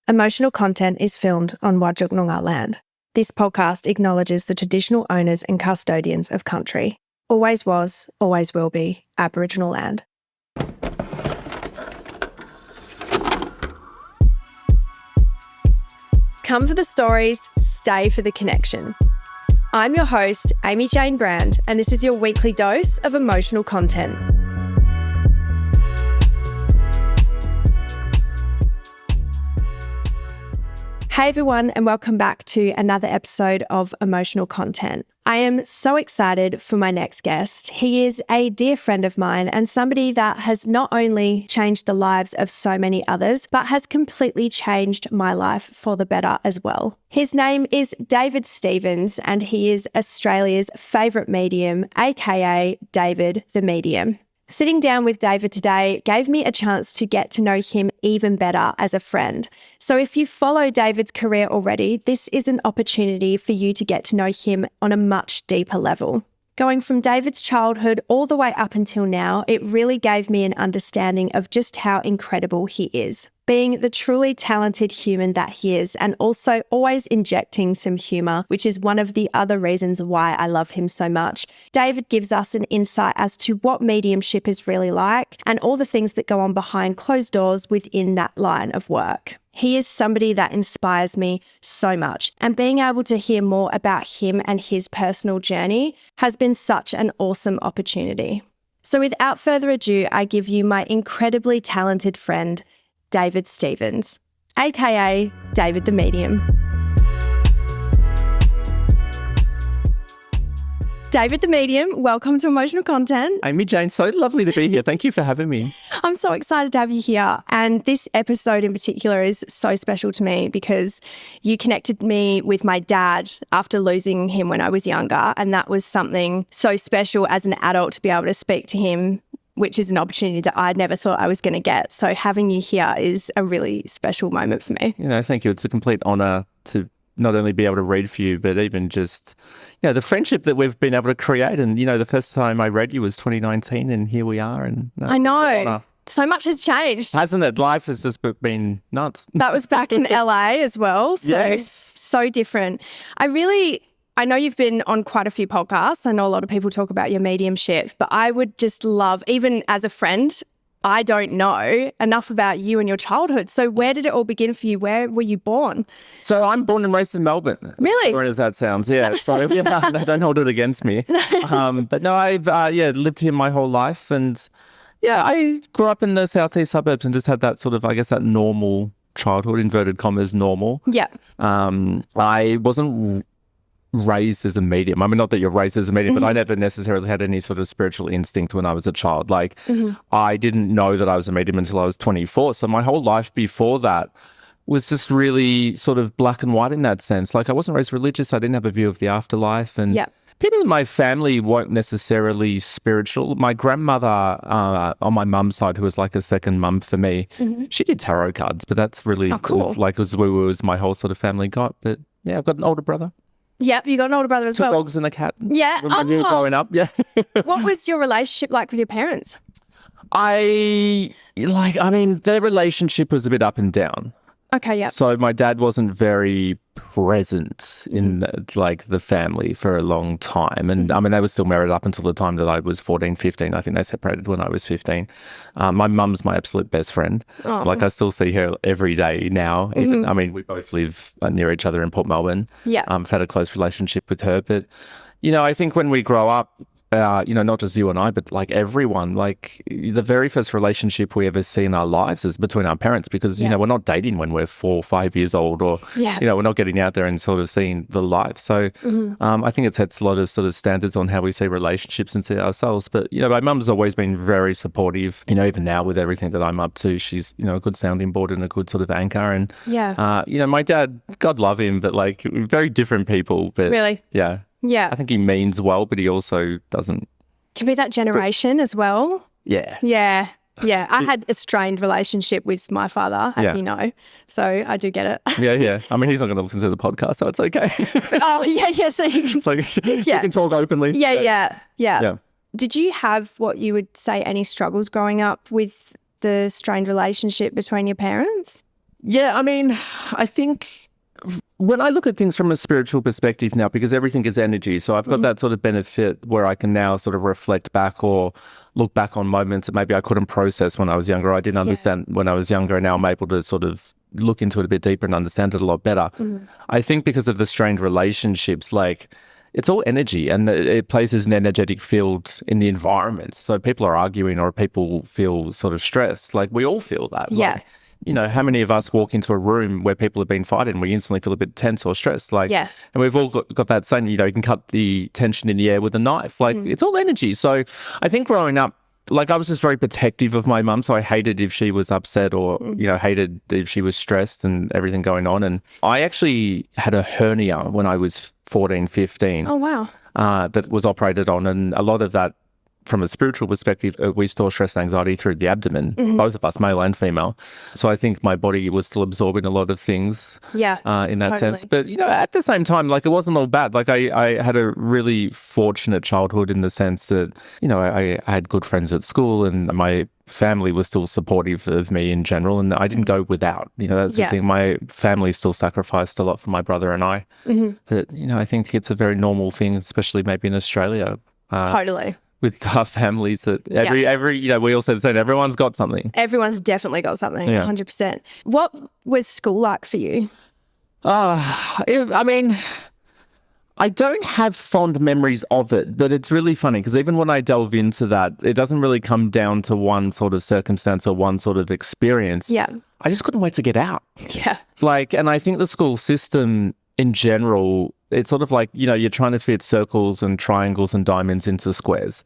Emotional content is filmed on Whadjuk Noongar land. This podcast acknowledges the traditional owners and custodians of country. Always was, always will be Aboriginal land. Come for the stories, stay for the connection. I'm your host, Amy Jane Brand, and this is your weekly dose of emotional content. Hey everyone, and welcome back to another episode of Emotional Content. I am so excited for my next guest. He is a dear friend of mine and somebody that has not only changed the lives of so many others, but has completely changed my life for the better as well. His name is David Stevens, and he is Australia's favourite medium, aka David the Medium. Sitting down with David today gave me a chance to get to know him even better as a friend. So if you follow David's career already, this is an opportunity for you to get to know him on a much deeper level. Going from David's childhood all the way up until now, it really gave me an understanding of just how incredible he is. Being the truly talented human that he is, and also always injecting some humour, which is one of the other reasons why I love him so much. David gives us an insight as to what mediumship is really like and all the things that go on behind closed doors within that line of work. He is somebody that inspires me so much, and being able to hear more about him and his personal journey has been such an awesome opportunity. So without further ado, I give you my incredibly talented friend, David Stevens, aka David the Medium. David the Medium, welcome to Emotional Content. Amy Jane, so lovely to be here. Thank you for having me. I'm so excited to have you here. And this episode in particular is so special to me because you connected me with my dad after losing him when I was younger. And that was something so special as an adult to be able to speak to him, which is an opportunity that I never thought I was going to get. So having you here is a really special moment for me. Thank you. It's a complete honour to not only be able to read for you, but even just, the friendship that we've been able to create. And, the first time I read you was 2019 and here we are. And I know. So much has changed. Hasn't it? Life has just been nuts. That was back in LA as well. So, yes. So different. I know you've been on quite a few podcasts. I know a lot of people talk about your mediumship, but I would just love, even as a friend, I don't know enough about you and your childhood. So where did it all begin for you? Where were you born? So I'm born and raised in Melbourne. Really? As weird as that sounds. Yeah. So don't hold it against me. But no, I've lived here my whole life. And I grew up in the southeast suburbs and just had that sort of, I guess, that normal childhood, inverted commas, normal. Yeah. I wasn't raised as a medium. I mean, not that you're raised as a medium, but I never necessarily had any sort of spiritual instinct when I was a child. Like, I didn't know that I was a medium until I was 24. So my whole life before that was just really sort of black and white in that sense. Like, I wasn't raised religious. I didn't have a view of the afterlife. And people in my family weren't necessarily spiritual. My grandmother on my mum's side, who was like a second mum for me, she did tarot cards, but that's really cool. was my whole sort of family got. But yeah, I've got an older brother. Yep, you got an older brother as well. Two dogs and a cat. Yeah. When you were growing up, yeah. What was your relationship like with your parents? their relationship was a bit up and down. Okay, yeah. So my dad wasn't very present in the family for a long time. And they were still married up until the time that I was 14, 15. I think they separated when I was 15. My mum's my absolute best friend. Oh. I still see her every day now. Even, we both live near each other in Port Melbourne. Yeah. I've had a close relationship with her. But, I think when we grow up, not just you and I, but everyone, the very first relationship we ever see in our lives is between our parents because, we're not dating when we're 4 or 5 years old or, we're not getting out there and sort of seeing the life. So I think it sets a lot of sort of standards on how we see relationships and see ourselves. But, my mum's always been very supportive, even now with everything that I'm up to. She's, a good sounding board and a good sort of anchor. And, my dad, God love him, but very different people. But really? Yeah. Yeah. I think he means well, but he also doesn't. Can be that generation as well. Yeah. Yeah. Yeah. I had a strained relationship with my father, as you know. So I do get it. Yeah. He's not going to listen to the podcast, so it's okay. Oh, yeah. So you can, you can talk openly. Yeah. Did you have what you would say any struggles growing up with the strained relationship between your parents? Yeah, I mean, I think when I look at things from a spiritual perspective now, because everything is energy, so I've got that sort of benefit where I can now sort of reflect back or look back on moments that maybe I couldn't process when I was younger. I didn't understand when I was younger, and now I'm able to sort of look into it a bit deeper and understand it a lot better. I think because of the strained relationships, like it's all energy, and it places an energetic field in the environment. So people are arguing or people feel sort of stressed. Like we all feel that. Yeah. Like, you know, how many of us walk into a room where people have been fighting, we instantly feel a bit tense or stressed? Like, Yes. And we've all got that saying, you know, you can cut the tension in the air with a knife. Like, it's all energy. So I think growing up, like I was just very protective of my mum. So I hated if she was upset or, you know, hated if she was stressed and everything going on. And I actually had a hernia when I was 14, 15. Oh, wow. That was operated on. And a lot of that, from a spiritual perspective, we store stress and anxiety through the abdomen, both of us, male and female. So I think my body was still absorbing a lot of things in that sense. But, you know, at the same time, like it wasn't all bad. Like I had a really fortunate childhood in the sense that, you know, I had good friends at school and my family was still supportive of me in general, and I didn't go without. You know, that's the thing. My family still sacrificed a lot for my brother and I. But, you know, I think it's a very normal thing, especially maybe in Australia. Totally. With our families, that every you know, we all say the same, everyone's got something. Everyone's definitely got something, 100%. What was school like for you? I mean, I don't have fond memories of it, but it's really funny because even when I delve into that, it doesn't really come down to one sort of circumstance or one sort of experience. Yeah. I just couldn't wait to get out. Yeah. Like, and I think the school system in general, it's sort of like, you know, you're trying to fit circles and triangles and diamonds into squares.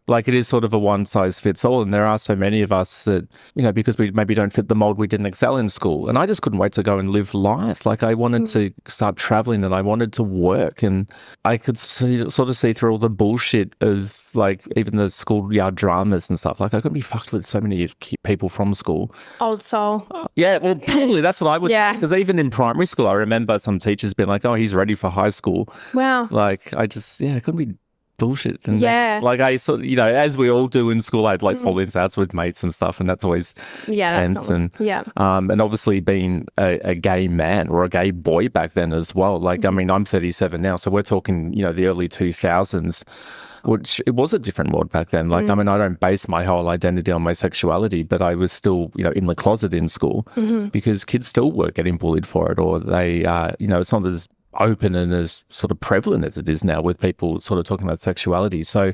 Like it is sort of a one size fits all. And there are so many of us that, you know, because we maybe don't fit the mold, we didn't excel in school. And I just couldn't wait to go and live life. Like I wanted to start traveling and I wanted to work. And I could sort of see through all the bullshit of like even the schoolyard dramas and stuff. Like I couldn't be fucked with so many people from school. Old soul. Yeah, well, probably that's what I would. Yeah. Because even in primary school, I remember some teachers being like, "Oh, he's ready for high school." Wow. Like I just, I couldn't be bullshit. And like I sort of, you know, as we all do in school, I'd like fall ins outs with mates and stuff, and that's always tense. And and obviously being a gay man or a gay boy back then as well. Like I mean, I'm 37 now, so we're talking, you know, the early 2000s. Which it was a different world back then. Like, I mean, I don't base my whole identity on my sexuality, but I was still, you know, in the closet in school because kids still were getting bullied for it, or they, you know, it's not as open and as sort of prevalent as it is now with people sort of talking about sexuality. So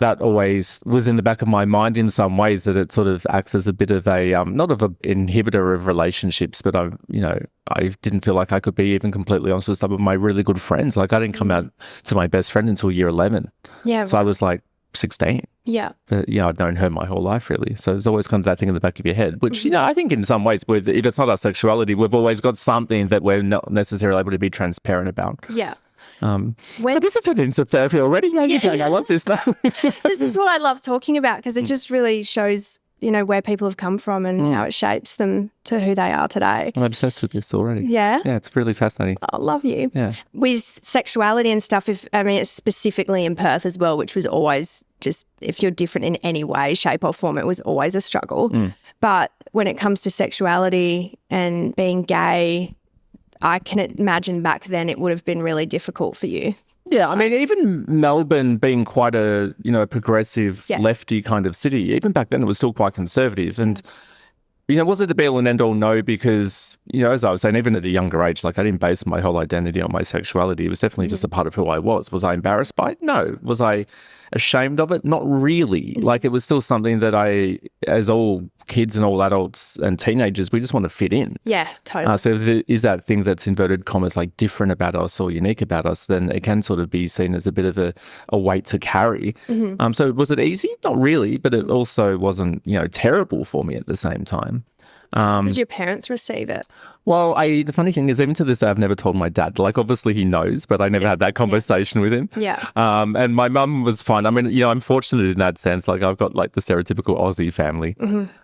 that always was in the back of my mind in some ways, that it sort of acts as a bit of a, not of an inhibitor of relationships, but I didn't feel like I could be even completely honest with some of my really good friends. Like I didn't come out to my best friend until year 11. Yeah. So I was like 16. Yeah. But, you know, I'd known her my whole life, really. So there's always kind of that thing in the back of your head, which, you know, I think in some ways, if it's not our sexuality, we've always got something that we're not necessarily able to be transparent about. Yeah. So this is turning into therapy already. I love this now. This is what I love talking about because it just really shows, you know, where people have come from and how it shapes them to who they are today. I'm obsessed with this already. Yeah? Yeah, it's really fascinating. I love you. Yeah. With sexuality and stuff, it's specifically in Perth as well, which was always just, if you're different in any way, shape or form, it was always a struggle. But when it comes to sexuality and being gay, I can imagine back then it would have been really difficult for you. Yeah, I mean, even Melbourne being quite a, you know, progressive lefty kind of city, even back then it was still quite conservative. And, you know, was it the be all and end all? No, because, you know, as I was saying, even at a younger age, like I didn't base my whole identity on my sexuality. It was definitely just a part of who I was. Was I embarrassed by it? No. Was I ashamed of it? Not really. Like it was still something that I, as all kids and all adults and teenagers, we just want to fit in. Yeah, totally. So if there is that thing that's inverted commas like different about us or unique about us, then it can sort of be seen as a bit of a weight to carry. So was it easy? Not really, but it also wasn't, you know, terrible for me at the same time. Did your parents receive it? Well, the funny thing is, even to this day, I've never told my dad. Like, obviously he knows, but I never had that conversation with him. Yeah. And my mum was fine. I mean, you know, I'm fortunate in that sense. Like, I've got like the stereotypical Aussie family.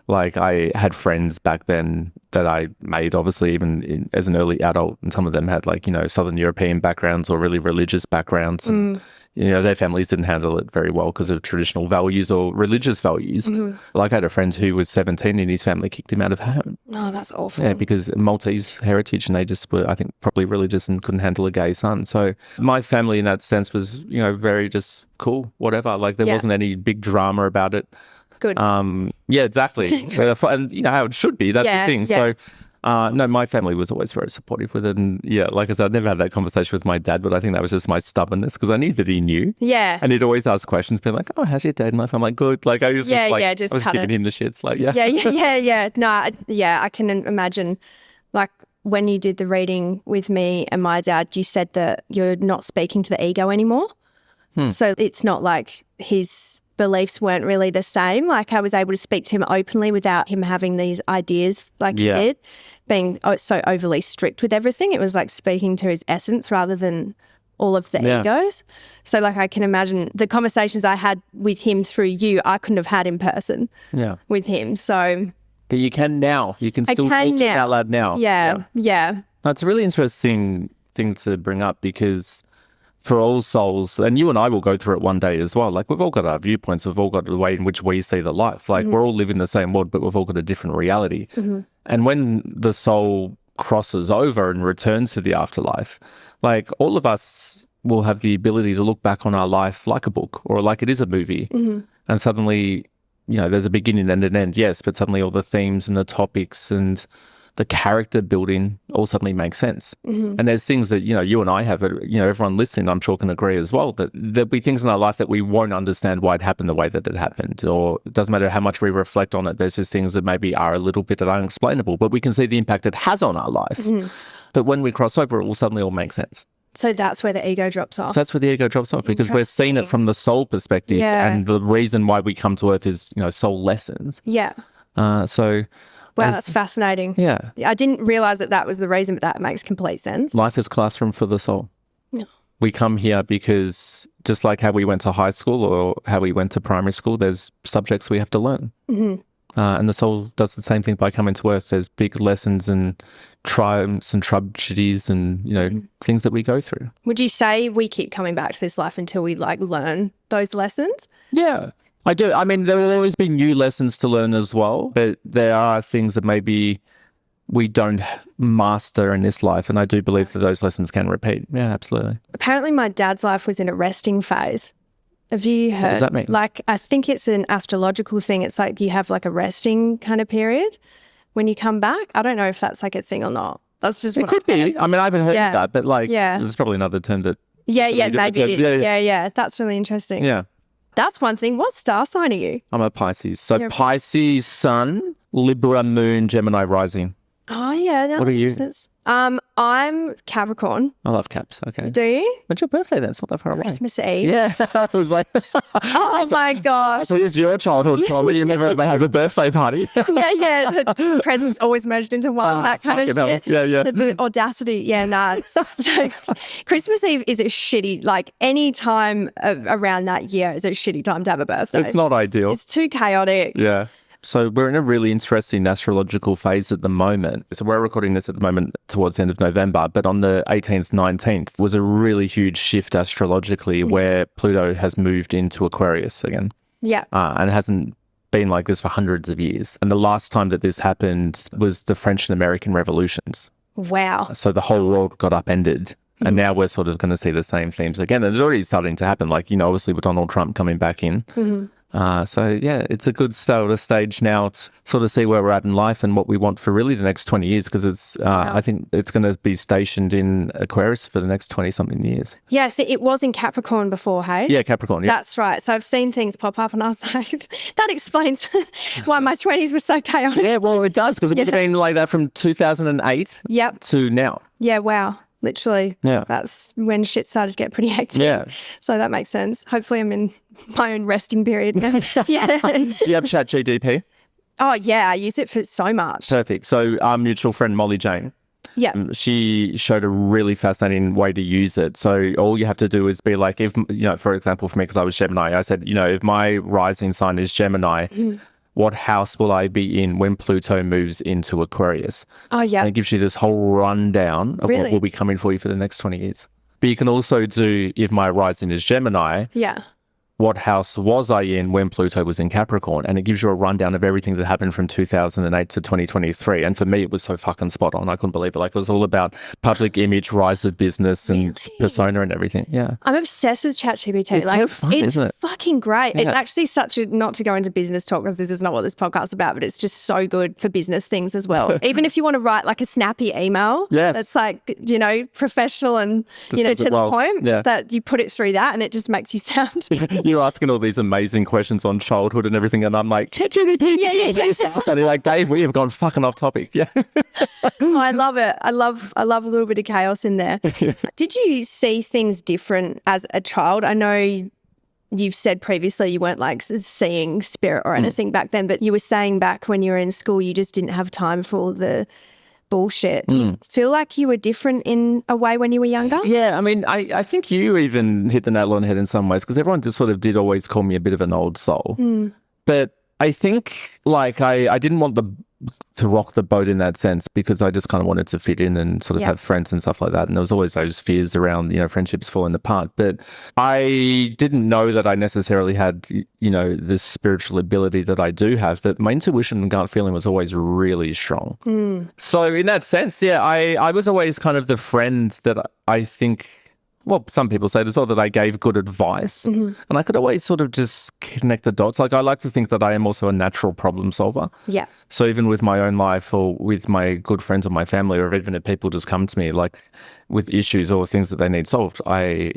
Like, I had friends back then that I made, obviously, even as an early adult, and some of them had like, you know, Southern European backgrounds or really religious backgrounds. And, their families didn't handle it very well because of traditional values or religious values. Like I had a friend who was 17 and his family kicked him out of home. Oh, that's awful. Yeah, because Maltese heritage, and they just were, I think, probably religious and couldn't handle a gay son. So my family in that sense was, very just cool, whatever. Like there wasn't any big drama about it. Good. Yeah, exactly. And how it should be. That's the thing. Yeah. So, no, my family was always very supportive with it. And yeah, like I said, I'd never had that conversation with my dad, but I think that was just my stubbornness because I knew that he knew. Yeah. And he'd always ask questions, being like, "Oh, how's your dad in life?" I'm like, "Good." Like I was just I was giving him the shits. Like, yeah. Yeah. No, I can imagine. Like when you did the reading with me and my dad, you said that you're not speaking to the ego anymore. So it's not like his beliefs weren't really the same. Like I was able to speak to him openly without him having these ideas like he did, being so overly strict with everything. It was like speaking to his essence rather than all of the egos. So like I can imagine the conversations I had with him through you, I couldn't have had in person with him. So... But you can now. You can still talk it out loud now. Yeah. No, it's a really interesting thing to bring up because... for all souls, and you and I will go through it one day as well. Like we've all got our viewpoints, we've all got the way in which we see the life. Like we're all living the same world, but we've all got a different reality. And when the soul crosses over and returns to the afterlife, like all of us will have the ability to look back on our life like a book or like it is a movie. And suddenly, there's a beginning and an end, yes, but suddenly all the themes and the topics and the character building all suddenly makes sense. And there's things that, you and I have, everyone listening, I'm sure can agree as well, that there'll be things in our life that we won't understand why it happened the way that it happened, or it doesn't matter how much we reflect on it. There's just things that maybe are a little bit unexplainable, but we can see the impact it has on our life. But when we cross over, it will suddenly all make sense. So that's where the ego drops off. So that's where the ego drops off because we're seeing it from the soul perspective. And the reason why we come to Earth is, soul lessons. Yeah. Wow, that's fascinating. Yeah. I didn't realize that was the reason, but that makes complete sense. Life is classroom for the soul. We come here because just like how we went to high school or how we went to primary school, there's subjects we have to learn. And the soul does the same thing by coming to Earth. There's big lessons and triumphs and tragedies and, things that we go through. Would you say we keep coming back to this life until we learn those lessons? Yeah. I do. I mean, there will always be new lessons to learn as well, but there are things that maybe we don't master in this life, and I do believe that those lessons can repeat. Yeah, absolutely. Apparently my dad's life was in a resting phase. Have you heard? What does that mean? Like, I think it's an astrological thing. It's like you have like a resting kind of period when you come back. I don't know if that's like a thing or not. That's just what it could be. I mean, I haven't heard of that, but there's probably another term that... Yeah, maybe it is. Yeah. That's really interesting. Yeah. That's one thing. What star sign are you? I'm a Pisces. So Pisces sun, Libra moon, Gemini rising. Oh, yeah. What are you? I'm Capricorn. I love Caps. Okay. Do you? When's your birthday then? It's not that far away. Christmas Eve. Yeah. I was like... oh, my gosh. So it's your childhood trauma. You never had a birthday party. yeah. The presents always merged into one. That kind of shit. Yeah. The audacity. Yeah, nah. Christmas Eve is a shitty... Like, any time around that year is a shitty time to have a birthday. It's not ideal. It's too chaotic. Yeah. So we're in a really interesting astrological phase at the moment. So we're recording this at the moment towards the end of November, but on the 18th, 19th was a really huge shift astrologically where Pluto has moved into Aquarius again. Yeah. And it hasn't been like this for hundreds of years. And the last time that this happened was the French and American revolutions. Wow. So the whole world got upended. And now we're sort of going to see the same themes again. And it's already starting to happen, like, obviously with Donald Trump coming back in. So, yeah, it's a good stage now to sort of see where we're at in life and what we want for really the next 20 years because it's, I think it's going to be stationed in Aquarius for the next 20-something years. Yeah, it was in Capricorn before, hey? Yeah, Capricorn, yeah. That's right. So I've seen things pop up and I was like, that explains why my 20s were so chaotic. Yeah, well, it does because it's been like that from 2008 to now. Yeah, wow. Literally. Yeah. That's when shit started to get pretty hectic. Yeah. So that makes sense. Hopefully I'm in my own resting period now. Yeah. Do you have ChatGPT? Oh, yeah. I use it for so much. Perfect. So our mutual friend, Molly Jane, she showed a really fascinating way to use it. So all you have to do is be like, if, for example, for me, because I was Gemini, I said, if my rising sign is Gemini, what house will I be in when Pluto moves into Aquarius? Oh, yeah. And it gives you this whole rundown of what will be coming for you for the next 20 years. But you can also do, if my rising is Gemini, Yeah. what house was I in when Pluto was in Capricorn? And it gives you a rundown of everything that happened from 2008 to 2023. And for me, it was so fucking spot on. I couldn't believe it. Like, it was all about public image, rise of business, and persona and everything. Yeah. I'm obsessed with ChatGPT. It's so fun, it's isn't it? fucking great. Yeah. It's actually such a, not to go into business talk because this is not what this podcast's about, but it's just so good for business things as well. Even if you want to write like a snappy email that's like, you know, professional and, just, you know, to the point, that you put it through that and it just makes you sound... You're asking all these amazing questions on childhood and everything, and I'm like, ChatGPT. Yeah. So they're like, Dave, we have gone fucking off topic. Yeah. I love it. I love a little bit of chaos in there. Did you see things different as a child? I know you've said previously you weren't like seeing spirit or anything back then, but you were saying back when you were in school you just didn't have time for all the bullshit. Do you feel like you were different in a way when you were younger? Yeah, I mean, I think you even hit the nail on the head in some ways, because everyone just sort of did always call me a bit of an old soul. But I think like I didn't want to rock the boat in that sense, because I just kind of wanted to fit in and sort of have friends and stuff like that. And there was always those fears around, you know, friendships falling apart. But I didn't know that I necessarily had, you know, this spiritual ability that I do have. But my intuition and gut feeling was always really strong. So in that sense, yeah, I was always kind of the friend that I think... Well, some people say it as well, that I gave good advice, and I could always sort of just connect the dots. Like, I like to think that I am also a natural problem solver. Yeah. So even with my own life, or with my good friends or my family, or even if people just come to me like with issues or things that they need solved, I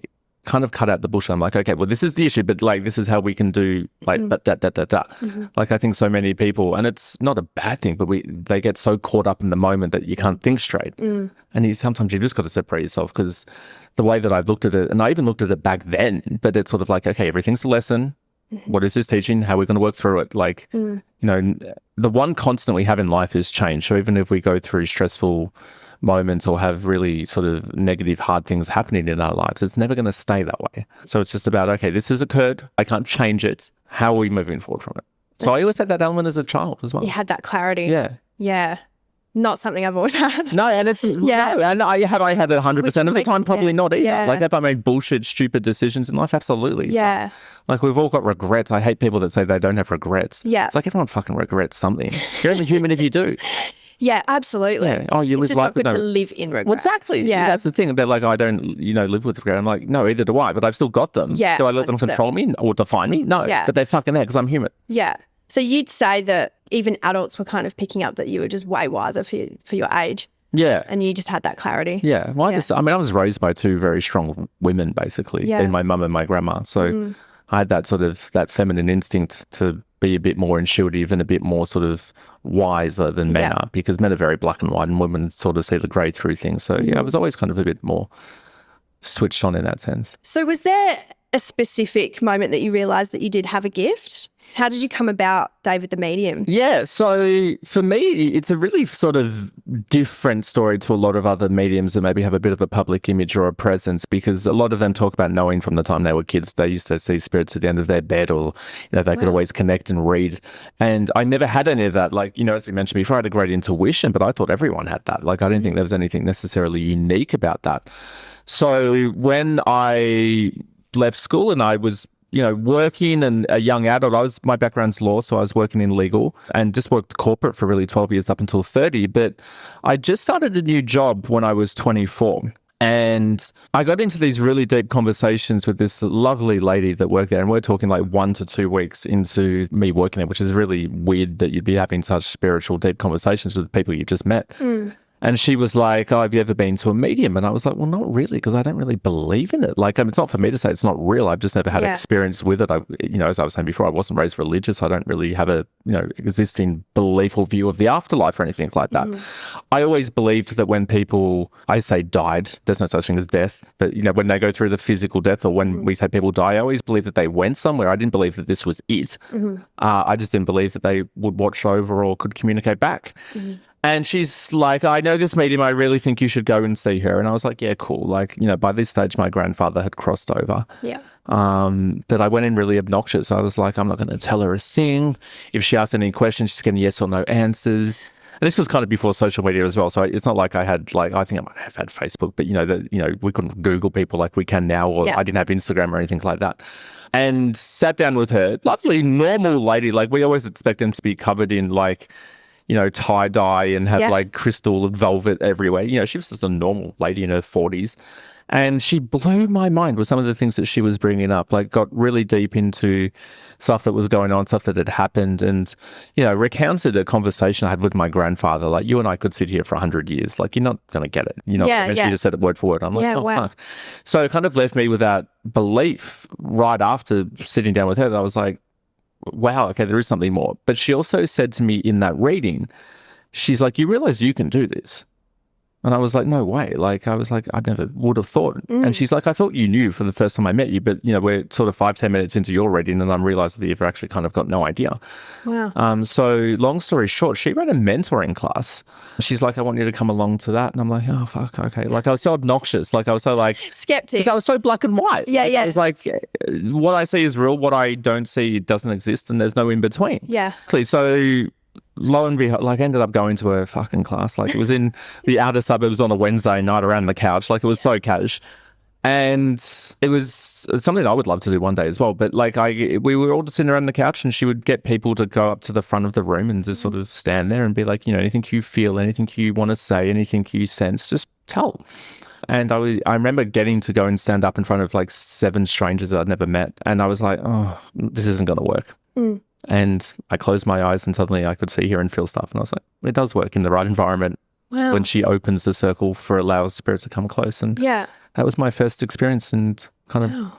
kind of cut out the bush. I'm like, okay, well, this is the issue, but like, this is how we can do like Like, I think so many people, and it's not a bad thing, but they get so caught up in the moment that you can't think straight. And sometimes you just got to separate yourself, because the way that I've looked at it, and I even looked at it back then, but it's sort of like, okay, everything's a lesson. What is this teaching? How are we going to work through it? Like, you know, the one constant we have in life is change. So even if we go through stressful moments or have really sort of negative, hard things happening in our lives, it's never going to stay that way. So it's just about, okay, this has occurred. I can't change it. How are we moving forward from it? So I always had that element as a child as well. You had that clarity. Yeah. Yeah. Not something I've always had. No, and it's no, and I had 100% of the time, probably not either. Yeah. Like, have I made bullshit, stupid decisions in life? Absolutely. Yeah. Like, we've all got regrets. I hate people that say they don't have regrets. Yeah. It's like everyone fucking regrets something. You're only human if you do. Yeah, absolutely. Yeah. Oh, you live it's just life not good with to live in regret. Well, exactly. Yeah. That's the thing. They're like, I don't, you know, live with regret. I'm like, no, either do I, but I've still got them. Yeah. Do I let them 100%. control me or define me? No. Yeah. But they're fucking there because I'm human. Yeah. So you'd say that even adults were kind of picking up that you were just way wiser for your age. Yeah. And you just had that clarity. Yeah. Well, I was raised by two very strong women, basically, in my mum and my grandma. So I had that sort of, that feminine instinct to be a bit more intuitive and a bit more sort of wiser than men are, because men are very black and white and women sort of see the grey through things. So I was always kind of a bit more switched on in that sense. So was there a specific moment that you realised that you did have a gift? How did you come about David the Medium? Yeah, so for me, it's a really sort of different story to a lot of other mediums that maybe have a bit of a public image or a presence, because a lot of them talk about knowing from the time they were kids. They used to see spirits at the end of their bed, or, you know, they could always connect and read. And I never had any of that. Like, you know, as we mentioned before, I had a great intuition, but I thought everyone had that. Like, I didn't think there was anything necessarily unique about that. So when I left school and I was, you know, working and a young adult, my background's law, so I was working in legal and just worked corporate for really 12 years up until 30. But I just started a new job when I was 24. And I got into these really deep conversations with this lovely lady that worked there. And we're talking like 1 to 2 weeks into me working there, which is really weird that you'd be having such spiritual, deep conversations with people you just met. And she was like, oh, have you ever been to a medium? And I was like, well, not really, because I don't really believe in it. Like, I mean, it's not for me to say it's not real. I've just never had experience with it. You know, as I was saying before, I wasn't raised religious. I don't really have a, you know, existing belief or view of the afterlife or anything like that. I always believed that when people, I say died, there's no such thing as death, but, you know, when they go through the physical death, or when we say people die, I always believed that they went somewhere. I didn't believe that this was it. I just didn't believe that they would watch over or could communicate back. And she's like, I know this medium, I really think you should go and see her. And I was like, yeah, cool. Like, you know, by this stage, my grandfather had crossed over. Yeah. But I went in really obnoxious. I was like, I'm not going to tell her a thing. If she asks any questions, she's getting yes or no answers. And this was kind of before social media as well. So it's not like I had like, I think I might have had Facebook, but we couldn't Google people like we can now, or I didn't have Instagram or anything like that. And sat down with her, lovely, normal lady. Like we always expect them to be covered in like, tie-dye and have like crystal velvet everywhere. She was just a normal lady in her 40s. And she blew my mind with some of the things that she was bringing up, like got really deep into stuff that was going on, stuff that had happened, and, recounted a conversation I had with my grandfather. Like, you and I could sit here for 100 years. Like, you're not going to get it. She just said it word for word. I'm like, fuck. So it kind of left me with that belief right after sitting down with her that I was like, wow, okay, there is something more. But she also said to me in that reading, she's like, you realize you can do this? And I was like, no way. Like, I was like, I never would have thought. And she's like, I thought you knew for the first time I met you, but, we're sort of 5-10 minutes into your reading and I'm realizing that you've actually kind of got no idea. Wow. So long story short, she ran a mentoring class. She's like, I want you to come along to that. And I'm like, oh, fuck, okay. Like, I was so obnoxious. Like, I was so like... Skeptic. Because I was so black and white. Yeah, yeah. I was like, what I see is real. What I don't see doesn't exist and there's no in between. Yeah. So... lo and behold, like, I ended up going to her fucking class. Like, it was in the outer suburbs on a Wednesday night around the couch. Like, it was so cash. And it was something I would love to do one day as well. But, like, we were all just sitting around the couch and she would get people to go up to the front of the room and just sort of stand there and be like, anything you feel, anything you want to say, anything you sense, just tell. And I remember getting to go and stand up in front of, like, 7 strangers that I'd never met. And I was like, oh, this isn't going to work. And I closed my eyes and suddenly I could see, hear and feel stuff. And I was like, it does work in the right environment. Wow. When she opens the circle allows spirits to come close. And that was my first experience and kind of,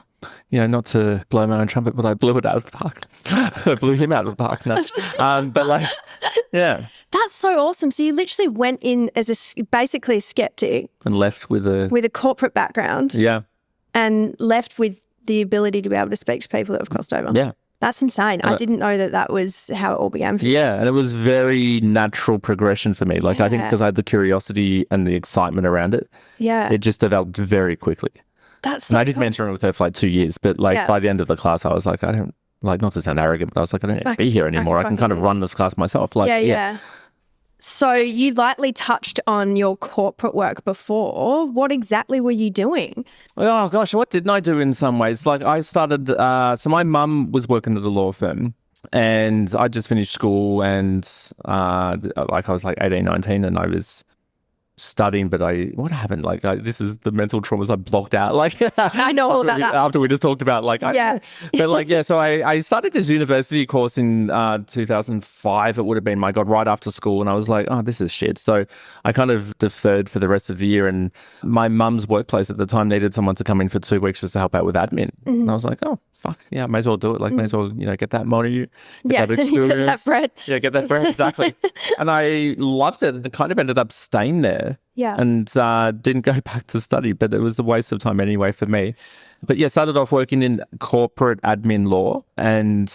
not to blow my own trumpet, but I blew it out of the park. I blew him out of the park. No. But like, yeah. That's so awesome. So you literally went in as basically a skeptic. And left with a corporate background. Yeah. And left with the ability to be able to speak to people that have crossed over. Yeah. That's insane. I didn't know that was how it all began for you. Yeah, and it was very natural progression for me. Like, I think because I had the curiosity and the excitement around it, it just developed very quickly. That's so and I did mentoring with her for like 2 years, but like by the end of the class, I was like, I don't, like, not to sound arrogant, but I was like, I don't need to be here anymore. I can kind of run this class myself. Like, yeah. So you lightly touched on your corporate work before. What exactly were you doing? Oh, gosh, what didn't I do in some ways? Like, I started, so my mum was working at a law firm and I just finished school and like I was like 18, 19 and I was studying, but this is the mental traumas I blocked out. Like, I know all about that. After we just talked about, like, so I started this university course in 2005. It would have been, my God, right after school. And I was like, oh, this is shit. So I kind of deferred for the rest of the year. And my mum's workplace at the time needed someone to come in for 2 weeks just to help out with admin. And I was like, oh, fuck, yeah, may as well do it. Like, may as well, get that money, get that experience. Get that bread. Yeah, get that bread, exactly. And I loved it. And kind of ended up staying there. Yeah. And didn't go back to study, but it was a waste of time anyway for me. But yeah, started off working in corporate admin law and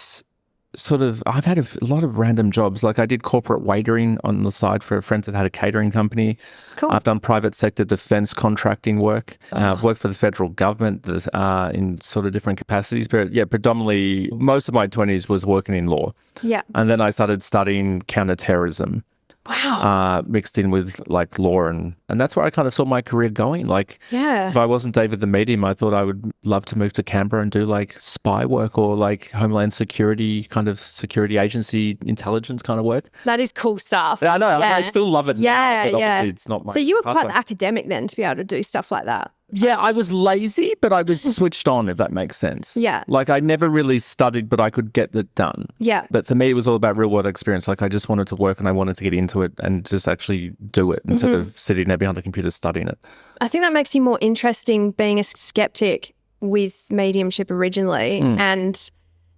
sort of, I've had a lot of random jobs. Like, I did corporate waitering on the side for a friend that had a catering company. Cool. I've done private sector defense contracting work. I've worked for the federal government in sort of different capacities. But yeah, predominantly most of my 20s was working in law. Yeah. And then I started studying counterterrorism. Wow. Mixed in with like law and that's where I kind of saw my career going. Like, if I wasn't David the Medium, I thought I would love to move to Canberra and do like spy work or like Homeland Security, kind of security agency intelligence kind of work. That is cool stuff. I know. I still love it. Yeah, but obviously it's not my So you were pathway. quite academic then to be able to do stuff like that. Yeah, I was lazy, but I was switched on, if that makes sense. Yeah. Like, I never really studied, but I could get it done. Yeah. But for me, it was all about real world experience. Like, I just wanted to work and I wanted to get into it and just actually do it instead of sitting there behind a computer studying it. I think that makes you more interesting being a skeptic with mediumship originally and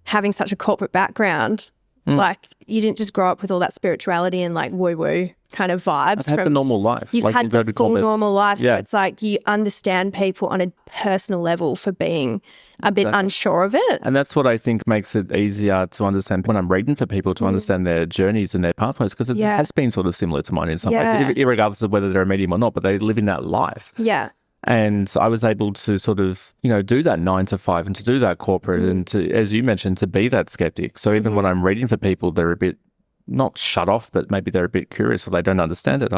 having such a corporate background. Like, you didn't just grow up with all that spirituality and like woo-woo kind of vibes. I've had the normal life. You've like had the full normal life. Yeah. So it's like you understand people on a personal level for being a bit unsure of it. And that's what I think makes it easier to understand when I'm reading for people to understand their journeys and their pathways, because it has been sort of similar to mine in some ways, regardless of whether they're a medium or not, but they live in that life. Yeah. And I was able to sort of, do that 9 to 5 and to do that corporate and to, as you mentioned, to be that skeptic. So even when I'm reading for people, they're a bit not shut off, but maybe they're a bit curious or they don't understand it.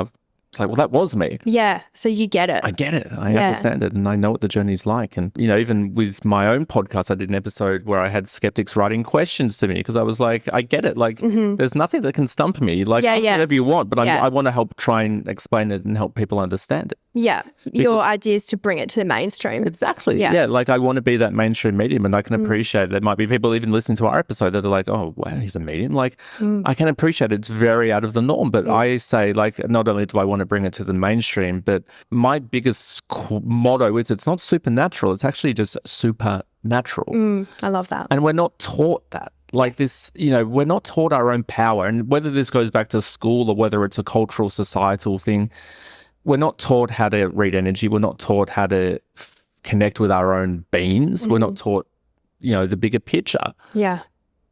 It's like, well, that was me. Yeah. So you get it. I get it. I understand it. And I know what the journey's like. And, even with my own podcast, I did an episode where I had skeptics writing questions to me because I was like, I get it. Like, there's nothing that can stump me. Like, ask whatever you want, but I want to help try and explain it and help people understand it. Yeah. Your idea is to bring it to the mainstream. Exactly. Yeah. Like, I want to be that mainstream medium, and I can appreciate there might be people even listening to our episode that are like, oh, wow, he's a medium. Like, I can appreciate it's very out of the norm, but I say, like, not only do I want to bring it to the mainstream, but my biggest motto is it's not supernatural, it's actually just supernatural. I love that. And we're not taught that. Like this, we're not taught our own power. And whether this goes back to school or whether it's a cultural, societal thing, we're not taught how to read energy. We're not taught how to connect with our own beings. We're not taught, the bigger picture. Yeah.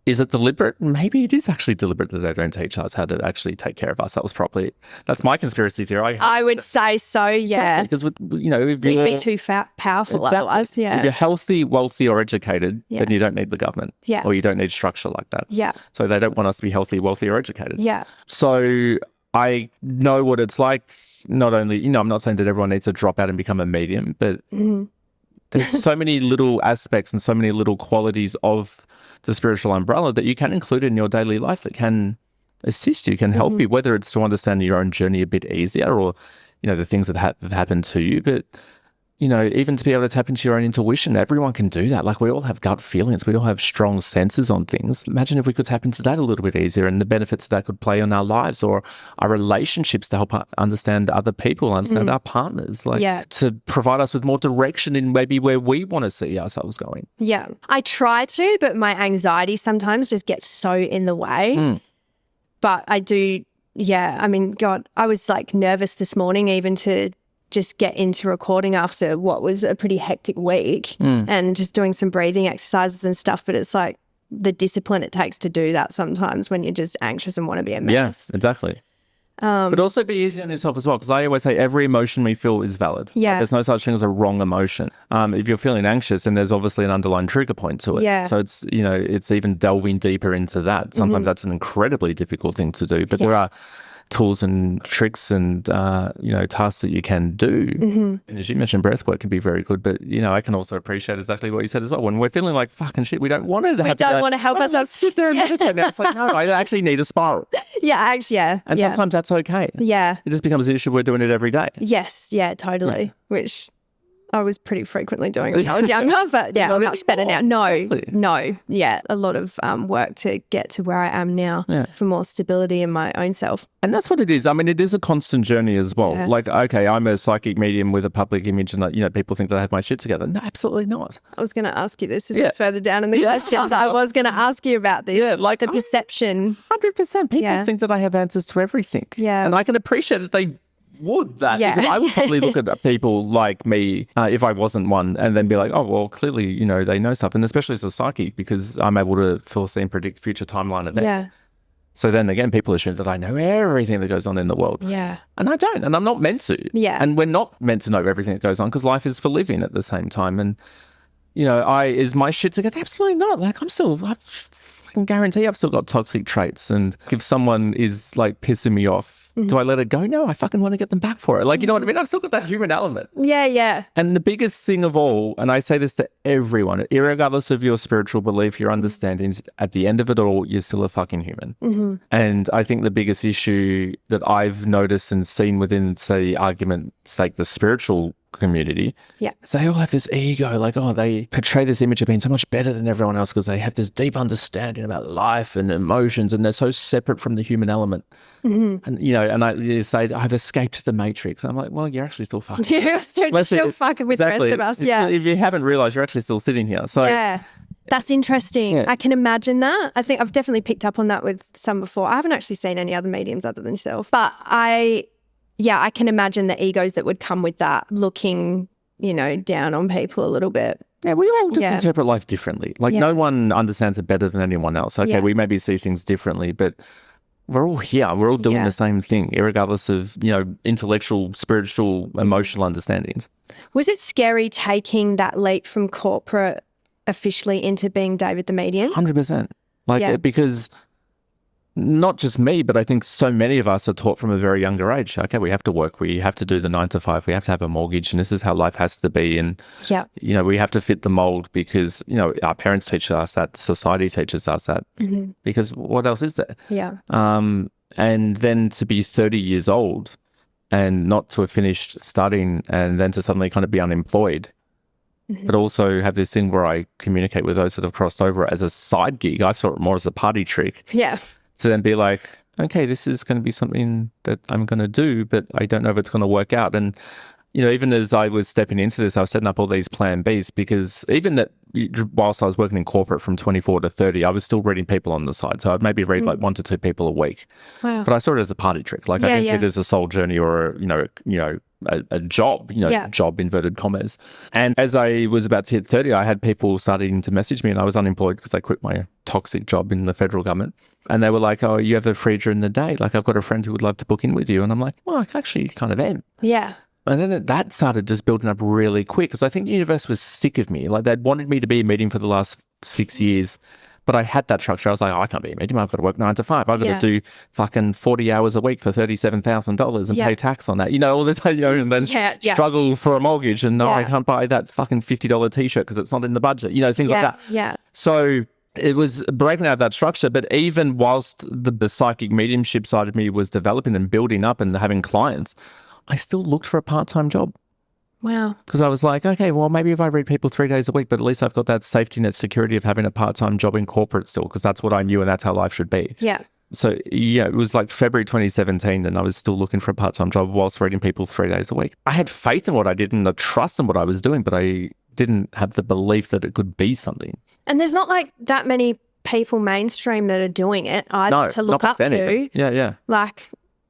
Is it deliberate? Maybe it is actually deliberate that they don't teach us how to actually take care of ourselves properly. That's my conspiracy theory. I would say so, yeah. Because, if we'd be too powerful otherwise, yeah. If you're healthy, wealthy, or educated, then you don't need the government. Yeah. Or you don't need structure like that. Yeah. So they don't want us to be healthy, wealthy, or educated. Yeah. So I know what it's like. Not only, I'm not saying that everyone needs to drop out and become a medium, but there's so many little aspects and so many little qualities of the spiritual umbrella that you can include in your daily life that can assist you, can help you, whether it's to understand your own journey a bit easier or, the things that have happened to you. But, even to be able to tap into your own intuition, everyone can do that. Like, we all have gut feelings. We all have strong senses on things. Imagine if we could tap into that a little bit easier and the benefits that could play on our lives or our relationships to help understand other people, understand our partners, to provide us with more direction in maybe where we want to see ourselves going. Yeah. I try to, but my anxiety sometimes just gets so in the way. But I do, I mean, God, I was like nervous this morning even to just get into recording after what was a pretty hectic week and just doing some breathing exercises and stuff. But it's like the discipline it takes to do that sometimes when you're just anxious and want to be a mess. Yes, exactly. But also be easy on yourself as well, because I always say every emotion we feel is valid. Yeah. Like, there's no such thing as a wrong emotion. If you're feeling anxious, then there's obviously an underlying trigger point to it. Yeah. So it's, it's even delving deeper into that. Sometimes that's an incredibly difficult thing to do, but there are tools and tricks and, tasks that you can do. And as you mentioned, breath work can be very good, but, I can also appreciate exactly what you said as well. When we're feeling like fucking shit, we don't want to. We don't want to help ourselves. Sit there and meditate. Now it's like, no, I actually need a spiral. And sometimes that's okay. Yeah. It just becomes an issue if we're doing it every day. Yes. Yeah, totally. Which I was pretty frequently doing when I was younger, but I'm much better now. No. Yeah, a lot of work to get to where I am now for more stability in my own self. And that's what it is. I mean, it is a constant journey as well. Yeah. Like, okay, I'm a psychic medium with a public image and, people think that I have my shit together. No, absolutely not. I was going to ask you this. This is further down in the questions. I was going to ask you about this. Yeah, like the perception. 100%. People think that I have answers to everything. Yeah. And I can appreciate that they would that because I would probably look at people like me if I wasn't one and then be like, oh, well, clearly, they know stuff. And especially as a psychic, because I'm able to foresee and predict future timeline events. Yeah. So then again, people assume that I know everything that goes on in the world. Yeah. And I don't, and I'm not meant to. Yeah. And we're not meant to know everything that goes on because life is for living at the same time. And, is my shit together? Absolutely not. Like, I can guarantee I've still got toxic traits. And if someone is like pissing me off, do I let it go? No, I fucking want to get them back for it. Like, you know what I mean? I've still got that human element. Yeah. And the biggest thing of all, and I say this to everyone, irregardless of your spiritual belief, your understandings, at the end of it all, you're still a fucking human. And I think the biggest issue that I've noticed and seen within, say, arguments like the spiritual community, they all have this ego, like, they portray this image of being so much better than everyone else because they have this deep understanding about life and emotions, and they're so separate from the human element. And and say I've escaped the matrix. I'm like, well, you're actually still fucking. You're still fucking with the rest of us. Yeah. If you haven't realized, you're actually still sitting here. So that's interesting. I can imagine that. I think I've definitely picked up on that with some before. I haven't actually seen any other mediums other than yourself, but I can imagine the egos that would come with that, looking, down on people a little bit. Yeah, we all just interpret life differently. Like, no one understands it better than anyone else. Okay, we maybe see things differently, but we're all here. We're all doing the same thing, regardless of, intellectual, spiritual, emotional understandings. Was it scary taking that leap from corporate officially into being David the Medium? 100%. Because not just me, but I think so many of us are taught from a very younger age. Okay, we have to work, we have to do the 9 to 5, we have to have a mortgage, and this is how life has to be. And, we have to fit the mold because, our parents teach us that, society teaches us that, because what else is there? Yeah. And then to be 30 years old and not to have finished studying and then to suddenly kind of be unemployed, but also have this thing where I communicate with those that have crossed over as a side gig. I saw it more as a party trick. Yeah. To then be like, okay, this is going to be something that I'm going to do, but I don't know if it's going to work out. And, even as I was stepping into this, I was setting up all these plan Bs because even that whilst I was working in corporate from 24 to 30, I was still reading people on the side. So I'd maybe read like 1 to 2 people a week. Wow. But I saw it as a party trick. Like I didn't see it as a soul journey or, a job, job inverted commas. And as I was about to hit 30, I had people starting to message me and I was unemployed because I quit my toxic job in the federal government. And they were like, oh, you have a free during the day. Like I've got a friend who would love to book in with you. And I'm like, well, I actually kind of am. Yeah. And then that started just building up really quick because I think the universe was sick of me. Like they'd wanted me to be a medium for the last 6 years, but I had that structure. I was like, oh, I can't be a medium. I've got to work 9 to 5. I've got to do fucking 40 hours a week for $37,000 and pay tax on that. all this, and then struggle for a mortgage. And no, I can't buy that fucking $50 t-shirt because it's not in the budget, things like that. Yeah. So it was breaking out of that structure. But even whilst the psychic mediumship side of me was developing and building up and having clients, I still looked for a part-time job. Wow. Because I was like, okay, well, maybe if I read people 3 days a week, but at least I've got that safety net security of having a part-time job in corporate still, because that's what I knew and that's how life should be. Yeah. So, it was like February 2017 and I was still looking for a part-time job whilst reading people 3 days a week. I had faith in what I did and the trust in what I was doing, but I didn't have the belief that it could be something. And there's not like that many people mainstream that are doing it either to look up to. Yeah. Like...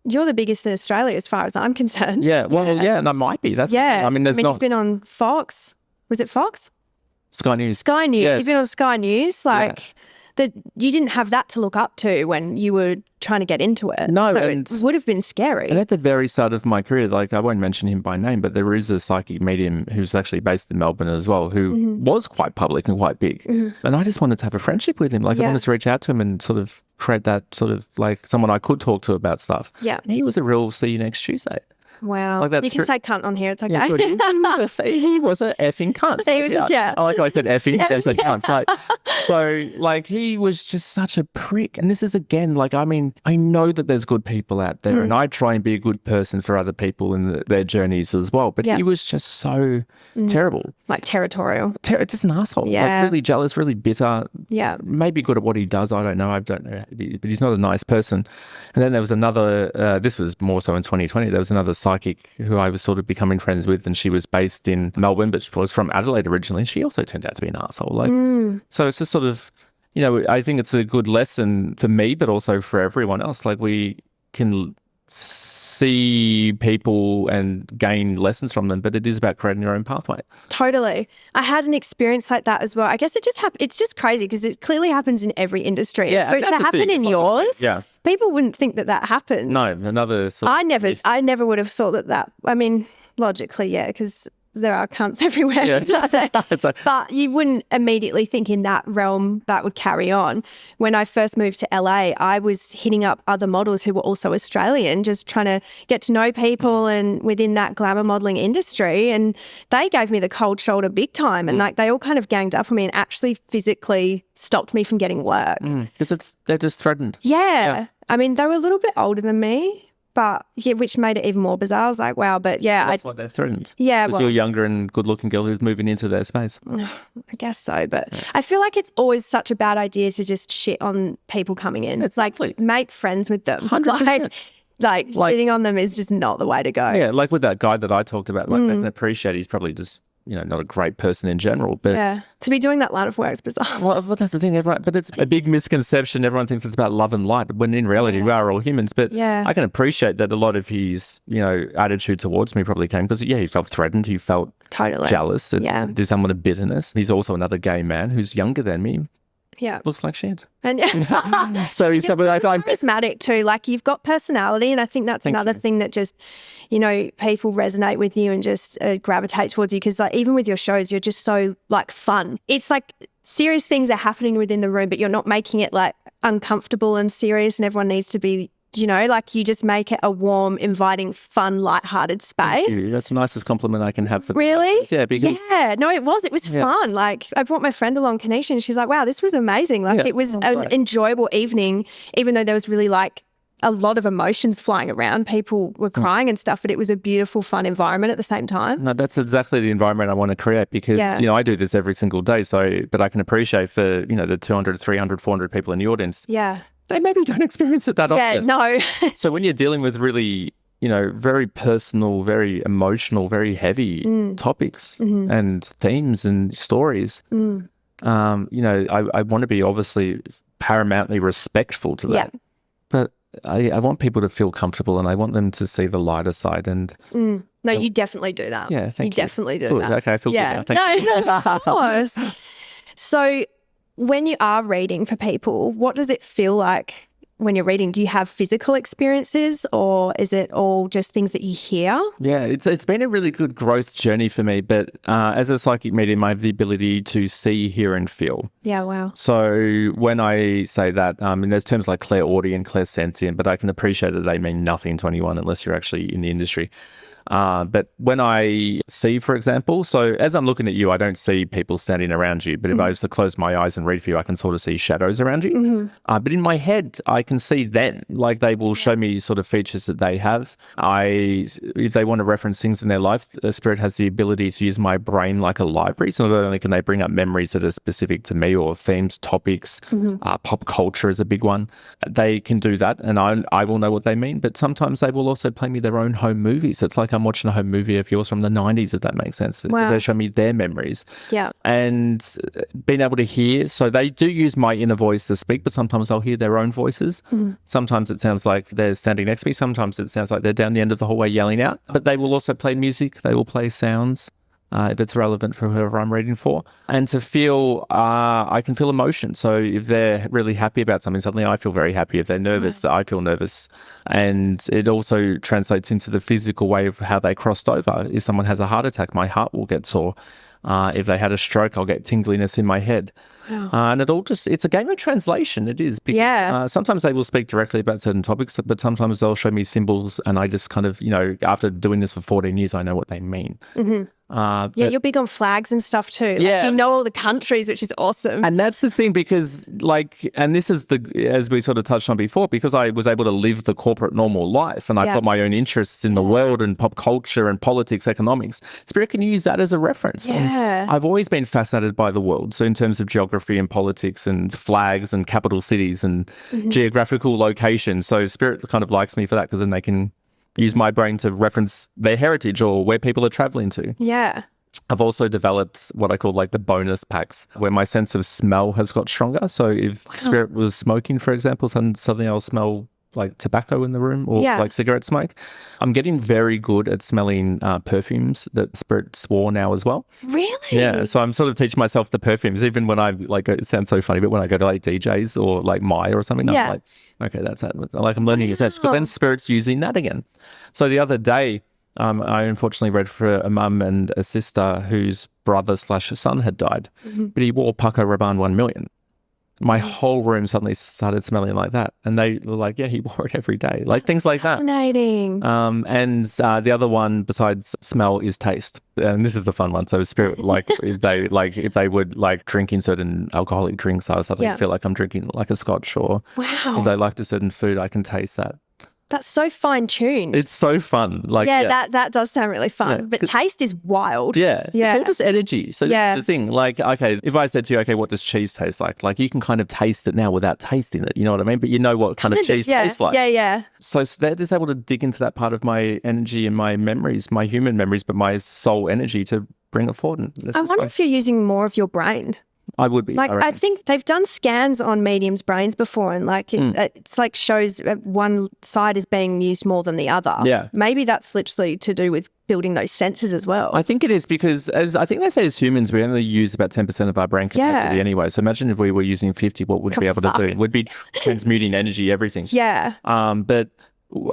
You're the biggest in Australia as far as I'm concerned. Yeah, well, and I might be. That's I mean, you've been on Fox. Was it Fox? Sky News. Sky News. Yes. You've been on Sky News. You didn't have that to look up to when you were trying to get into it. No, so and it would have been scary. And at the very start of my career, like I won't mention him by name, but there is a psychic medium who's actually based in Melbourne as well, who was quite public and quite big. And I just wanted to have a friendship with him. Like I wanted to reach out to him and sort of create that sort of like someone I could talk to about stuff. Yeah. And he was a real see you next Tuesday. Wow. Like you can say cunt on here. It's okay. Yeah, he was a effing cunt. He was, I like how I said effing. That's a cunt. So he was just such a prick. And this is again, like, I mean, I know that there's good people out there and I try and be a good person for other people in their journeys as well. But he was just so terrible. Like territorial. Just an asshole. Yeah. Like really jealous, really bitter. Yeah. Maybe good at what he does. I don't know. But he's not a nice person. And then there was another, this was more so in 2020, there was another psychic who I was sort of becoming friends with, and she was based in Melbourne, but she was from Adelaide originally. She also turned out to be an arsehole. So it's just sort of, I think it's a good lesson for me, but also for everyone else. Like we can see people and gain lessons from them, but it is about creating your own pathway. Totally. I had an experience like that as well. I guess it's just crazy because it clearly happens in every industry. Yeah, but to happen in yours, yeah, people wouldn't think that happened. No, another sort of I never would have thought that. I mean, logically, yeah, because there are cunts everywhere. Yeah. But you wouldn't immediately think in that realm that would carry on. When I first moved to LA, I was hitting up other models who were also Australian, just trying to get to know people and within that glamour modelling industry. And they gave me the cold shoulder big time. And like they all kind of ganged up on me and actually physically stopped me from getting work. Because they're just threatened. Yeah. I mean, they were a little bit older than me. But yeah, which made it even more bizarre. I was like, wow, but yeah. That's why they're threatened. Yeah. Because you're a younger and good-looking girl who's moving into their space. I guess so, but I feel like it's always such a bad idea to just shit on people coming in. It's like, make friends with them. 100%. Like shitting on them is just not the way to go. Yeah, like with that guy that I talked about, like I can appreciate he's probably just, not a great person in general. But to be doing that line of work is bizarre. Well, that's the thing, but it's a big misconception. Everyone thinks it's about love and light, when in reality we are all humans. But I can appreciate that a lot of his, attitude towards me probably came because, he felt threatened. He felt totally jealous. There's somewhat of bitterness. He's also another gay man who's younger than me. Yeah. looks like shit. And So he's you're probably like, so charismatic too. Like you've got personality, and I think that's another thing that just, you know, people resonate with you and just gravitate towards you, because like even with your shows, you're just so like fun. It's like serious things are happening within the room, but you're not making it like uncomfortable and serious, and everyone needs to be, you know, like you just make it a warm, inviting, fun, lighthearted space. Thank you. That's the nicest compliment I can have for Really? Yeah, because no, it was fun. Like I brought my friend along, Kanisha, and she's like, wow, this was amazing. Like it was an enjoyable evening, even though there was really like a lot of emotions flying around. People were crying and stuff, but it was a beautiful, fun environment at the same time. No, that's exactly the environment I want to create, because, you know, I do this every single day. So, but I can appreciate for, you know, the 200, 300, 400 people in the audience. Yeah. They maybe don't experience it that often. No. So when you're dealing with really, you know, very personal, very emotional, very heavy topics and themes and stories, you know, I want to be obviously paramountly respectful to that. But I want people to feel comfortable, and I want them to see the lighter side. And no, you definitely do that. Yeah, thank you. You definitely do Good. that. Okay, I feel good now. Thank you. No, of course. So when you are reading for people, what does it feel like when you're reading? Do you have physical experiences, or is it all just things that you hear? Yeah, it's been a really good growth journey for me. But as a psychic medium, I have the ability to see, hear, and feel. Yeah, wow. So when I say that, and there's terms like clairaudient, clairsentient, but I can appreciate that they mean nothing to anyone unless you're actually in the industry. But when I see, for example, so as I'm looking at you, I don't see people standing around you. But if I was to close my eyes and read for you, I can sort of see shadows around you. But in my head, I can see them. Like they will show me sort of features that they have. If they want to reference things in their life, the spirit has the ability to use my brain like a library. So not only can they bring up memories that are specific to me, or themes, topics, pop culture is a big one. They can do that, and I will know what they mean. But sometimes they will also play me their own home movies. It's like I'm watching a home movie of yours from the 90s, if that makes sense. Because they show me their memories. Yeah. And being able to hear, so they do use my inner voice to speak, but sometimes I'll hear their own voices. Sometimes it sounds like they're standing next to me. Sometimes it sounds like they're down the end of the hallway yelling out. But they will also play music. They will play sounds. If it's relevant for whoever I'm reading for. And to feel, I can feel emotion. So if they're really happy about something, suddenly I feel very happy. If they're nervous, I feel nervous. And it also translates into the physical way of how they crossed over. If someone has a heart attack, my heart will get sore. If they had a stroke, I'll get tingliness in my head. Wow. And it's a game of translation. It is. Because, sometimes they will speak directly about certain topics, but sometimes they'll show me symbols, and I just kind of, you know, after doing this for 14 years, I know what they mean. You're big on flags and stuff too. Like, you know all the countries, which is awesome. And that's the thing, because and this is as we sort of touched on before, because I was able to live the corporate normal life, and I've got my own interests in the world and pop culture and politics, economics. Spirit can use that as a reference. And I've always been fascinated by the world. So in terms of geography and politics and flags and capital cities and geographical locations. So Spirit kind of likes me for that, because then they can use my brain to reference their heritage or where people are traveling to. Yeah. I've also developed what I call like the bonus packs, where my sense of smell has got stronger. So if Spirit was smoking, for example, suddenly I'll smell like tobacco in the room, or like cigarette smoke. I'm getting very good at smelling perfumes that Spirit swore now as well. Really? Yeah. So I'm sort of teaching myself the perfumes, even when I like, it sounds so funny, but when I go to like DJs or like Maya or something, I'm like, okay, that's that. Like I'm learning his sense, but then Spirit's using that again. So the other day, I unfortunately read for a mum and a sister whose brother/son had died, but he wore Paco Rabanne 1 million. My whole room suddenly started smelling like that. And they were like, yeah, he wore it every day. Like things like that. Fascinating. And the other one besides smell is taste. And this is the fun one. So Spirit, like if they would like drinking certain alcoholic drinks, I suddenly feel like I'm drinking like a scotch, or if they liked a certain food, I can taste that. That's so fine-tuned. It's so fun. Like that does sound really fun. But taste is wild. It's all just energy. So this is the thing. Like, okay, if I said to you, okay, what does cheese taste like? Like you can kind of taste it now without tasting it. You know what I mean? But you know what kind of cheese tastes like. Yeah. So they're just able to dig into that part of my energy and my memories, my human memories, but my soul energy to bring it forward. I wonder if you're using more of your brain. I would be. Like, I think they've done scans on mediums' brains before, and like it's like shows one side is being used more than the other. Yeah. Maybe that's literally to do with building those senses as well. I think it is because, as I think they say, as humans, we only use about 10% of our brain capacity anyway. So imagine if we were using 50, what would we be able to do? We'd be transmuting energy, everything. Yeah. But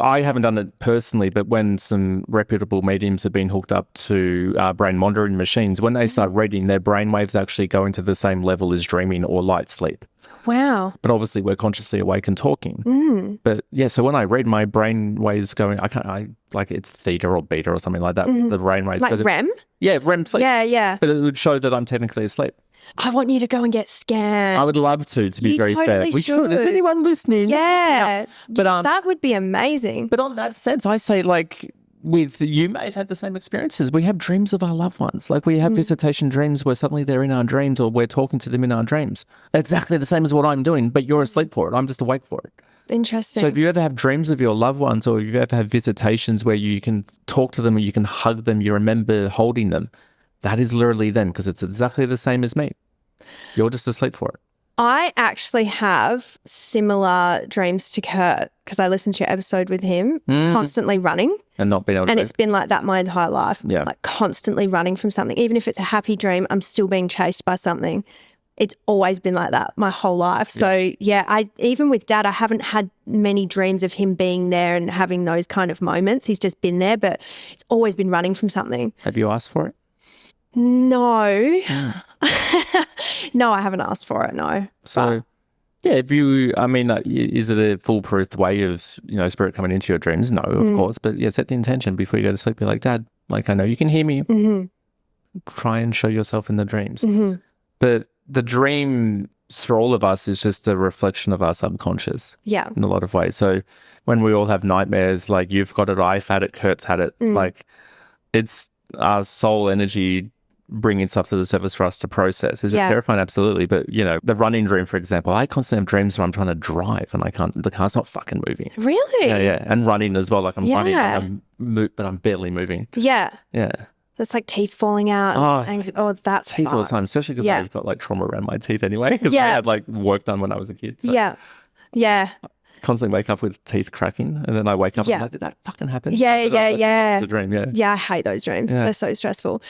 I haven't done it personally, but when some reputable mediums have been hooked up to brain monitoring machines, when they start reading, their brain waves actually go into the same level as dreaming or light sleep. Wow. But obviously we're consciously awake and talking. But yeah, so when I read, my brain waves going, I like it's theta or beta or something like that, the brain waves. Like REM? Yeah, REM sleep. Yeah. But it would show that I'm technically asleep. I want you to go and get scanned. I would love to be very fair. We should. Is anyone listening? Yeah. But that would be amazing. But on that sense, I say, like, with you may have had the same experiences. We have dreams of our loved ones. Like, we have visitation dreams where suddenly they're in our dreams or we're talking to them in our dreams. Exactly the same as what I'm doing, but you're asleep for it. I'm just awake for it. Interesting. So if you ever have dreams of your loved ones, or if you ever have visitations where you can talk to them or you can hug them, you remember holding them, that is literally them, because it's exactly the same as me. You're just asleep for it. I actually have similar dreams to Kurt, because I listened to your episode with him, constantly running. And not being able to And move. it's been like that my entire life. Yeah. Like constantly running from something. Even if it's a happy dream, I'm still being chased by something. It's always been like that my whole life. So I even with Dad, I haven't had many dreams of him being there and having those kind of moments. He's just been there, but it's always been running from something. Have you asked for it? No. No, I haven't asked for it, no. So, yeah, if you, I mean, is it a foolproof way of, spirit coming into your dreams? No, of course. But yeah, set the intention before you go to sleep. Be like, Dad, like, I know you can hear me. Try and show yourself in the dreams. But the dream for all of us is just a reflection of our subconscious. Yeah. In a lot of ways. So when we all have nightmares, like you've got it, I've had it, Kurt's had it, like it's our soul energy bringing stuff to the surface for us to process. Is it terrifying? Absolutely. But, the running dream, for example, I constantly have dreams where I'm trying to drive and the car's not fucking moving. Really? Yeah. And running as well. Like I'm running, and but I'm barely moving. Yeah. Yeah. That's like teeth falling out. That's teeth all the time, especially because I've got like trauma around my teeth anyway, because I had like work done when I was a kid. So. Yeah. I constantly wake up with teeth cracking, and then I wake up and I'm like, did that fucking happen? Yeah. It's a dream, Yeah, I hate those dreams. They're so stressful.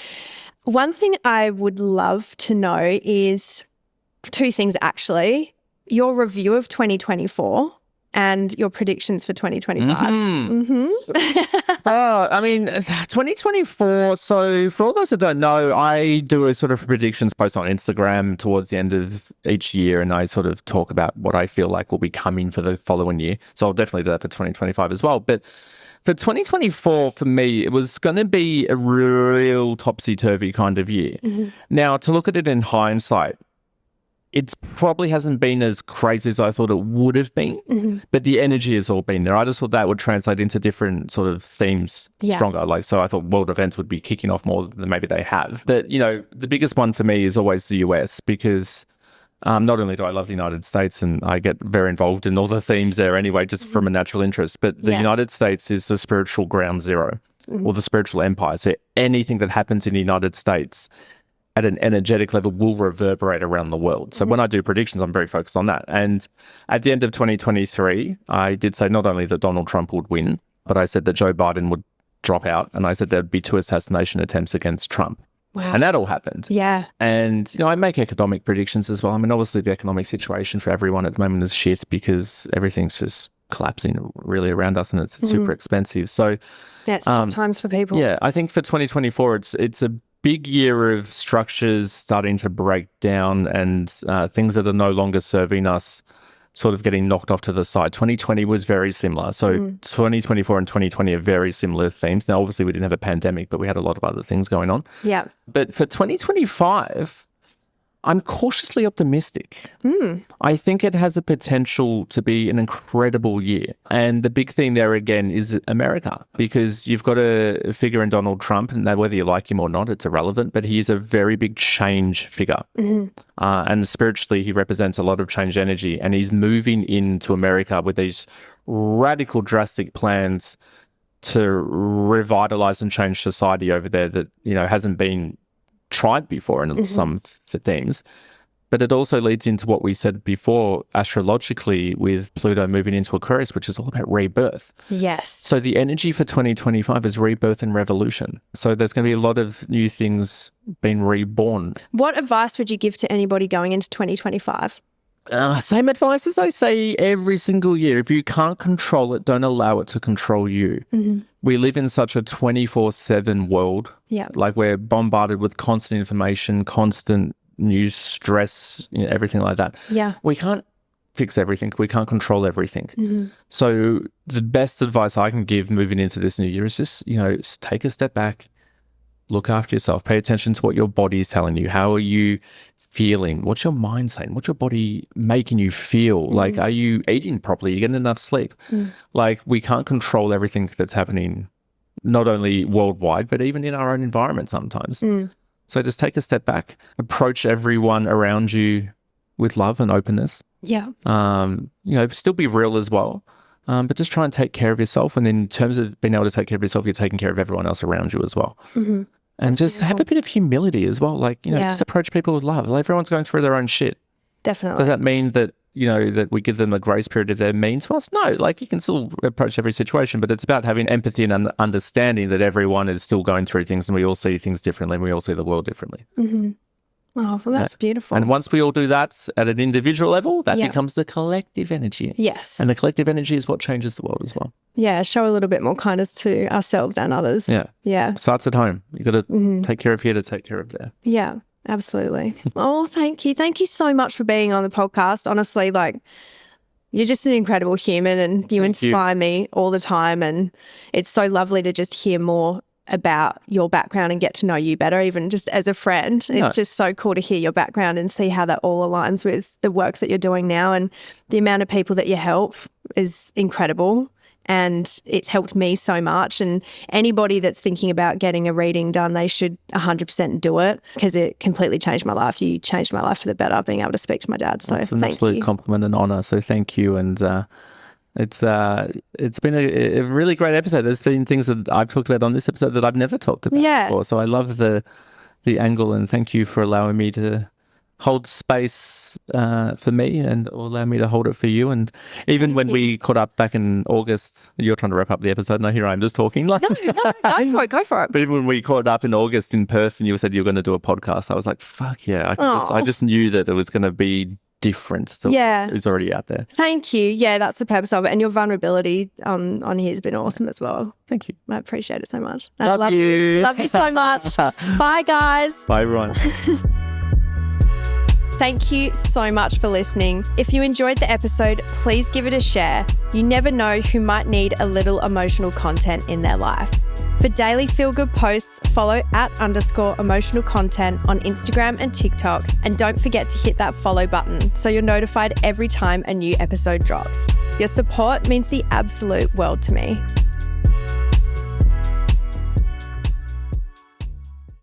One thing I would love to know is two things, actually. Your review of 2024 and your predictions for 2025. I mean, 2024, so for all those that don't know, I do a sort of predictions post on Instagram towards the end of each year, and I sort of talk about what I feel like will be coming for the following year. So I'll definitely do that for 2025 as well. But for 2024, for me, it was going to be a real topsy-turvy kind of year. Now, to look at it in hindsight, it probably hasn't been as crazy as I thought it would have been, but the energy has all been there. I just thought that would translate into different sort of themes stronger. Like, so I thought world events would be kicking off more than maybe they have. But, the biggest one for me is always the US, because not only do I love the United States and I get very involved in all the themes there anyway, just from a natural interest, but the United States is the spiritual ground zero or the spiritual empire. So anything that happens in the United States at an energetic level will reverberate around the world. So when I do predictions, I'm very focused on that. And at the end of 2023, I did say not only that Donald Trump would win, but I said that Joe Biden would drop out, and I said there'd be 2 assassination attempts against Trump. Wow. And that all happened. Yeah. And, I make economic predictions as well. I mean, obviously the economic situation for everyone at the moment is shit, because everything's just collapsing really around us, and it's super expensive. So it's tough times for people. Yeah, I think for 2024, it's a big year of structures starting to break down, and things that are no longer serving us sort of getting knocked off to the side. 2020 was very similar. So 2024 and 2020 are very similar themes. Now, obviously, we didn't have a pandemic, but we had a lot of other things going on. Yeah. But for 2025, I'm cautiously optimistic. I think it has a potential to be an incredible year. And the big thing there again is America, because you've got a figure in Donald Trump, and whether you like him or not, it's irrelevant, but he is a very big change figure. And spiritually, he represents a lot of change energy, and he's moving into America with these radical, drastic plans to revitalize and change society over there that, hasn't been tried before in some things. But it also leads into what we said before astrologically with Pluto moving into Aquarius, which is all about rebirth. Yes. So the energy for 2025 is rebirth and revolution. So there's going to be a lot of new things being reborn. What advice would you give to anybody going into 2025? Same advice as I say every single year. If you can't control it, don't allow it to control you. Mm-hmm. We live in such a 24/7 world. Yeah. Like we're bombarded with constant information, constant news, stress, everything like that. Yeah. We can't fix everything. We can't control everything. Mm-hmm. So the best advice I can give moving into this new year is just, take a step back, look after yourself, pay attention to what your body is telling you. How are you feeling? What's your mind saying? What's your body making you feel? Like, are you eating properly? Are you getting enough sleep? Like, we can't control everything that's happening, not only worldwide, but even in our own environment sometimes. So just take a step back, approach everyone around you with love and openness. Yeah. Still be real as well. But just try and take care of yourself. And in terms of being able to take care of yourself, you're taking care of everyone else around you as well. Mm-hmm. And just have a bit of humility as well. Like, just approach people with love. Like, everyone's going through their own shit. Definitely. Does that mean that, that we give them a grace period if they're mean to us? No, like, you can still approach every situation, but it's about having empathy and understanding that everyone is still going through things and we all see things differently and we all see the world differently. Mm-hmm. Oh, well, that's beautiful. And once we all do that at an individual level, that becomes the collective energy. Yes. And the collective energy is what changes the world as well. Yeah, show a little bit more kindness to ourselves and others. Yeah. Yeah. Starts at home. You got to take care of here to take care of there. Yeah, absolutely. Oh, thank you. Thank you so much for being on the podcast. Honestly, you're just an incredible human and you inspire me all the time. And it's so lovely to just hear more about your background and get to know you better, even just as a friend. It's just so cool to hear your background and see how that all aligns with the work that you're doing now. And the amount of people that you help is incredible. And it's helped me so much. And anybody that's thinking about getting a reading done, they should 100% do it because it completely changed my life. You changed my life for the better, being able to speak to my dad. So it's an absolute compliment and honor. So thank you. And it's been a really great episode. There's been things that I've talked about on this episode that I've never talked about before. So I love the angle, and thank you for allowing me to hold space for me and allow me to hold it for you. And even when we caught up back in August, you're trying to wrap up the episode. No, here I am just talking. No, go for it. But even when we caught up in August in Perth and you said you were going to do a podcast, I was like, fuck yeah. I just knew that it was going to be different. So it's already out there. Thank you. Yeah, that's the purpose of it. And your vulnerability on here has been awesome as well. Thank you. I appreciate it so much. Love you. Love you so much. Bye, guys. Bye, everyone. Thank you so much for listening. If you enjoyed the episode, please give it a share. You never know who might need a little emotional content in their life. For daily feel-good posts, follow @_emotional content on Instagram and TikTok. And don't forget to hit that follow button so you're notified every time a new episode drops. Your support means the absolute world to me.